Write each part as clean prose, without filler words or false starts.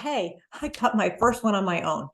hey, I got my first one on my own.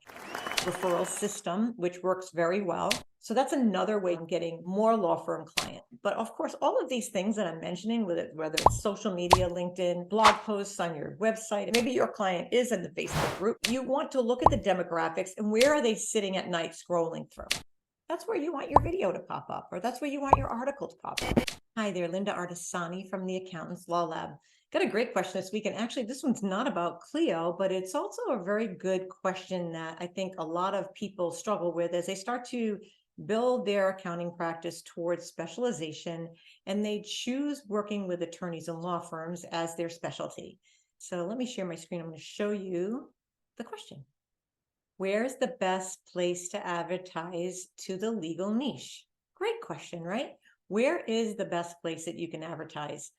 Referral system, which works very well. So that's another way of getting more law firm client. But of course, all of these things that I'm mentioning, whether it's social media, LinkedIn, blog posts on your website, maybe your client is in the Facebook group, you want to look at the demographics and where are they sitting at night scrolling through. That's where you want your video to pop up, or that's where you want your article to pop up. Hi there, Linda Artisani from the Accountants Law Lab. Got a great question this week. And actually, this one's not about Clio, but it's also a very good question that I think a lot of people struggle with as they start to build their accounting practice towards specialization and they choose working with attorneys and law firms as their specialty. So let me share my screen. I'm going to show you the question. Where's the best place to advertise to the legal niche? Great question, right? Where is the best place that you can advertise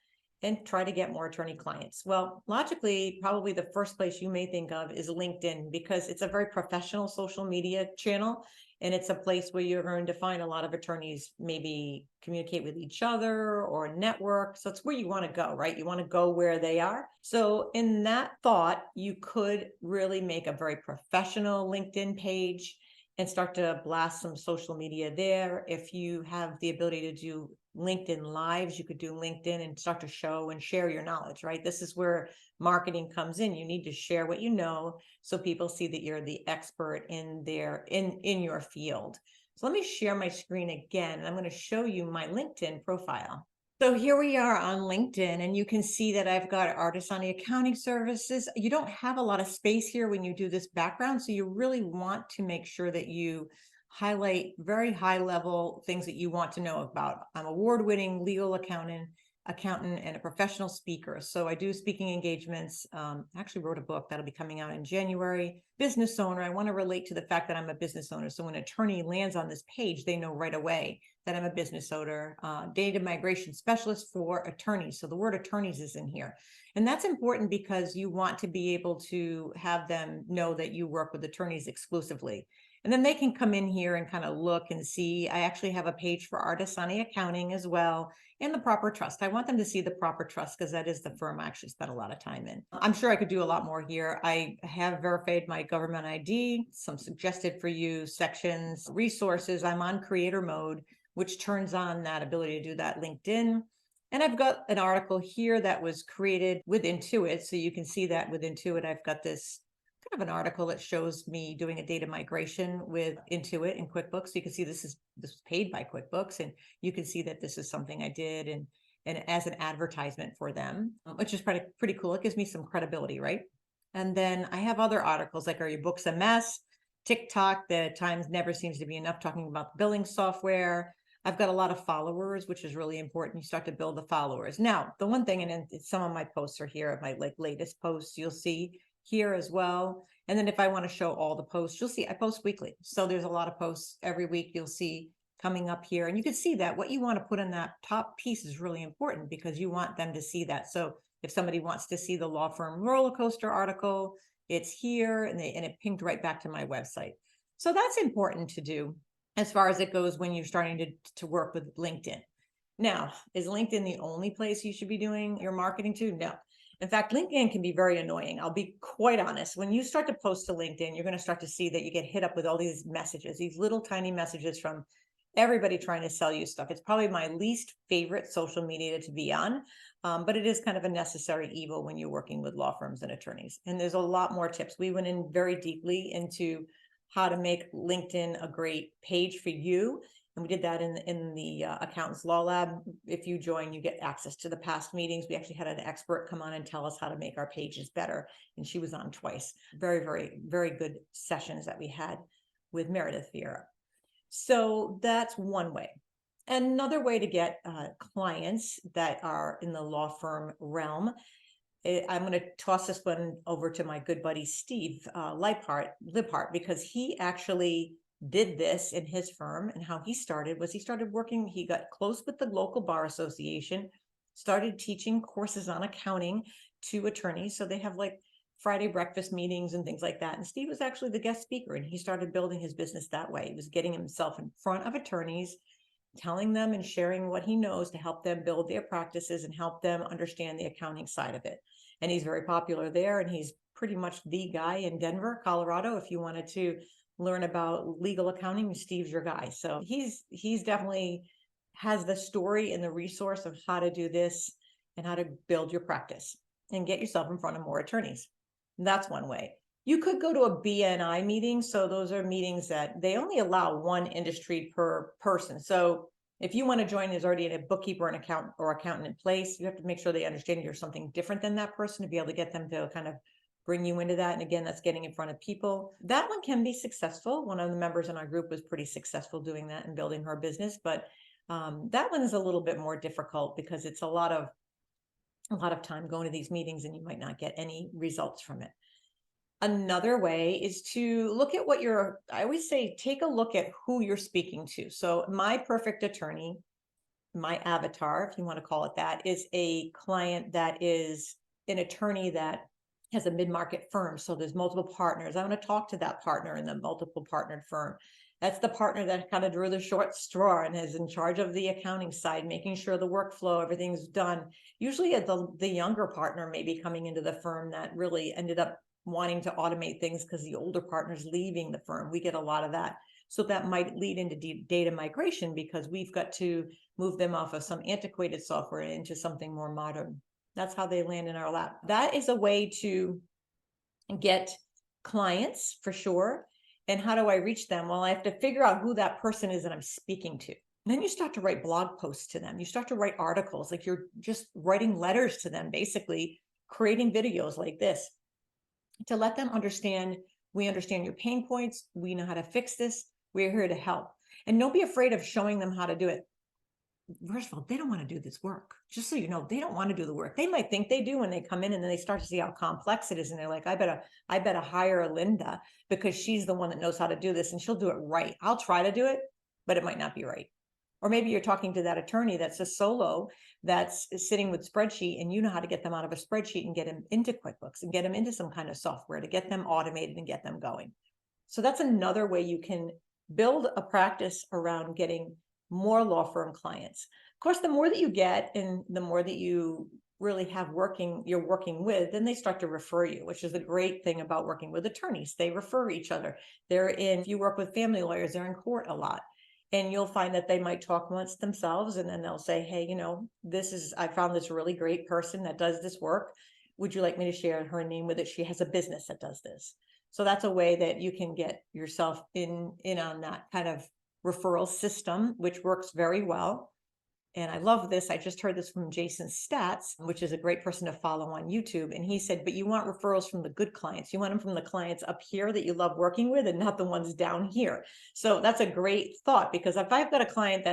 and try to get more attorney clients? Well, logically, probably the first place you may think of is LinkedIn because it's a very professional social media channel. And it's a place where you're going to find a lot of attorneys maybe communicate with each other or network. So it's where you want to go, right? You want to go where they are. So in that thought, you could really make a very professional LinkedIn page and start to blast some social media there. If you have the ability to do LinkedIn lives, you could do LinkedIn and start to show and share your knowledge, right? This is where marketing comes in. You need to share what you know so people see that you're the expert in your field. So let me share my screen again, and I'm going to show you my LinkedIn profile. So here we are on LinkedIn, and you can see that I've got artists on the accounting services. You don't have a lot of space here when you do this background, so you really want to make sure that you highlight very high level things that you want to know about. I'm award-winning legal accountant, and a professional speaker. So I do speaking engagements. Actually wrote a book that'll be coming out in January. Business owner. I want to relate to the fact that I'm a business owner. So when an attorney lands on this page, they know right away that I'm a business owner. Data migration specialist for attorneys. So the word attorneys is in here. And that's important because you want to be able to have them know that you work with attorneys exclusively. And then they can come in here and kind of look and see. I actually have a page for Artisani Accounting as well, and the Proper Trust. I want them to see the Proper Trust because that is the firm I actually spent a lot of time in. I'm sure I could do a lot more here. I have verified my government ID, some suggested for you sections, resources. I'm on creator mode, which turns on that ability to do that LinkedIn. And I've got an article here that was created with Intuit. So you can see that with Intuit, I've got this kind of an article that shows me doing a data migration with Intuit and QuickBooks. You can see this was paid by QuickBooks, and you can see that this is something I did and as an advertisement for them, which is pretty cool. It gives me some credibility, right? And then I have other articles like, are your books a mess? TikTok, the times never seems to be enough talking about billing software. I've got a lot of followers, which is really important. You start to build the followers. Now, the one thing, and some of my posts are here, my latest posts, you'll see here as well. And then if I want to show all the posts, you'll see I post weekly. So there's a lot of posts every week you'll see coming up here. And you can see that what you want to put in that top piece is really important because you want them to see that. So if somebody wants to see the law firm roller coaster article, it's here and it pinged right back to my website. So that's important to do as far as it goes when you're starting to work with LinkedIn. Now, is LinkedIn the only place you should be doing your marketing to? No. In fact, LinkedIn can be very annoying. I'll be quite honest. When you start to post to LinkedIn, you're going to start to see that you get hit up with all these messages, these little tiny messages from everybody trying to sell you stuff. It's probably my least favorite social media to be on, but it is kind of a necessary evil when you're working with law firms and attorneys. And there's a lot more tips. We went in very deeply into how to make LinkedIn a great page for you. And we did that in the Accountants Law Lab. If you join, you get access to the past meetings. We actually had an expert come on and tell us how to make our pages better. And she was on twice. Very, very, very good sessions that we had with Meredith Vieira. So that's one way. Another way to get clients that are in the law firm realm, I'm going to toss this one over to my good buddy, Steve Liphart, because he actually did this in his firm. And how he started working, he got close with the local bar association, started teaching courses on accounting to attorneys. So they have like Friday breakfast meetings and things like that. And Steve was actually the guest speaker, and he started building his business that way. He was getting himself in front of attorneys, telling them and sharing what he knows to help them build their practices and help them understand the accounting side of it. and he's very popular there. And he's pretty much the guy in Denver, Colorado. If you wanted to learn about legal accounting, Steve's your guy. So he's definitely has the story and the resource of how to do this and how to build your practice and get yourself in front of more attorneys. That's one way. You could go to a BNI meeting. So those are meetings that they only allow one industry per person. So if you want to join, there's already a bookkeeper, an accountant, or accountant in place. You have to make sure they understand you're something different than that person to be able to get them to kind of bring you into that. And again, that's getting in front of people. That one can be successful. One of the members in our group was pretty successful doing that and building her business. But that one is a little bit more difficult because it's a lot of time going to these meetings and you might not get any results from it. Another way is to look at I always say, take a look at who you're speaking to. So my perfect attorney, my avatar, if you want to call it that, is a client that is an attorney that has a mid-market firm. So there's multiple partners. I want to talk to that partner in the multiple partnered firm. That's the partner that kind of drew the short straw and is in charge of the accounting side, making sure the workflow, everything's done. Usually the younger partner may be coming into the firm that really ended up wanting to automate things because the older partner's leaving the firm. We get a lot of that. So that might lead into data migration because we've got to move them off of some antiquated software into something more modern. That's how they land in our lap. That is a way to get clients for sure. And how do I reach them? Well, I have to figure out who that person is that I'm speaking to. And then you start to write blog posts to them. You start to write articles, like you're just writing letters to them, basically creating videos like this to let them understand, we understand your pain points. We know how to fix this. We're here to help. And don't be afraid of showing them how to do it. First of all, they don't want to do this work. Just so you know, they don't want to do the work. They might think they do when they come in and then they start to see how complex it is. And they're like, I better hire Linda because she's the one that knows how to do this and she'll do it right. I'll try to do it, but it might not be right. Or maybe you're talking to that attorney that's a solo that's sitting with spreadsheet and you know how to get them out of a spreadsheet and get them into QuickBooks and get them into some kind of software to get them automated and get them going. So that's another way you can build a practice around getting more law firm clients. Of course, the more that you get and the more that you really have you're working with, then they start to refer you, which is the great thing about working with attorneys. They refer each other. If you work with family lawyers, they're in court a lot. And you'll find that they might talk amongst themselves and then they'll say, hey, I found this really great person that does this work. Would you like me to share her name with it? She has a business that does this. So that's a way that you can get yourself in on that kind of referral system, which works very well. And I love this. I just heard this from Jason Stats, which is a great person to follow on YouTube. And he said, but you want referrals from the good clients. You want them from the clients up here that you love working with and not the ones down here. So that's a great thought, because if I've got a client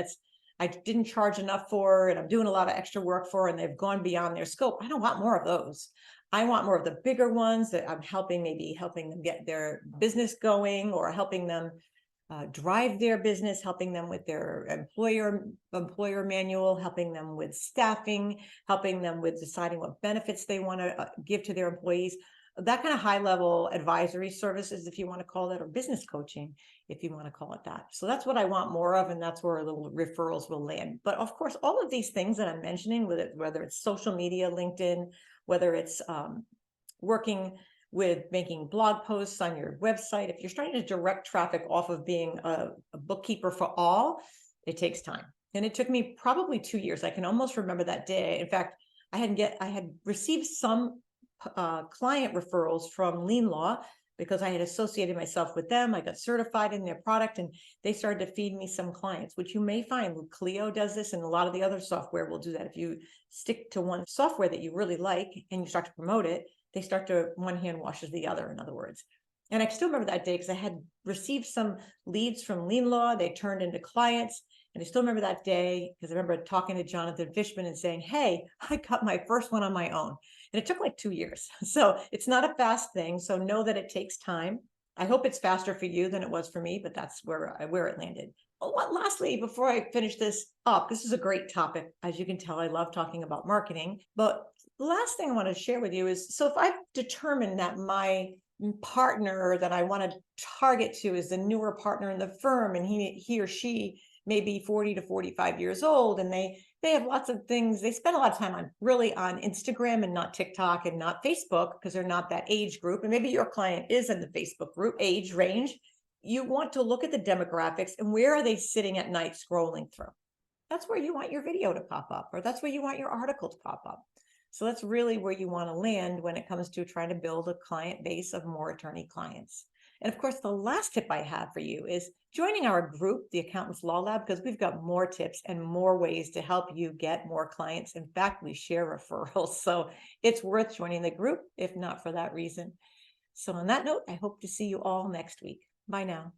I didn't charge enough for and I'm doing a lot of extra work for and they've gone beyond their scope, I don't want more of those. I want more of the bigger ones that I'm helping them get their business going or helping them drive their business, helping them with their employer manual, helping them with staffing, helping them with deciding what benefits they want to give to their employees. That kind of high level advisory services, if you want to call it, or business coaching, if you want to call it that. So that's what I want more of, and that's where the referrals will land. But of course, all of these things that I'm mentioning, whether it's social media, LinkedIn, whether it's working with making blog posts on your website, if you're starting to direct traffic off of being a bookkeeper for all, it takes time. And it took me probably 2 years. I can almost remember that day. In fact, I had received some client referrals from Lean Law because I had associated myself with them. I got certified in their product and they started to feed me some clients, which you may find Clio does this, and a lot of the other software will do that. If you stick to one software that you really like and you start to promote it, they start to, one hand washes the other, in other words. And I still remember that day because I had received some leads from Lean Law. They turned into clients. And I still remember that day because I remember talking to Jonathan Fishman and saying, hey, I got my first one on my own. And it took like 2 years. So it's not a fast thing. So know that it takes time. I hope it's faster for you than it was for me, but that's where it landed. Lastly, before I finish this up, this is a great topic. As you can tell, I love talking about marketing. But the last thing I want to share with you is, so if I've determined that my partner that I want to target to is the newer partner in the firm and he or she maybe 40 to 45 years old, and they have lots of things. They spend a lot of time on Instagram and not TikTok and not Facebook because they're not that age group. And maybe your client is in the Facebook group age range. You want to look at the demographics and where are they sitting at night scrolling through. That's where you want your video to pop up, or that's where you want your article to pop up. So that's really where you want to land when it comes to trying to build a client base of more attorney clients. And of course, the last tip I have for you is joining our group, the Accountants Law Lab, because we've got more tips and more ways to help you get more clients. In fact, we share referrals. So it's worth joining the group, if not for that reason. So on that note, I hope to see you all next week. Bye now.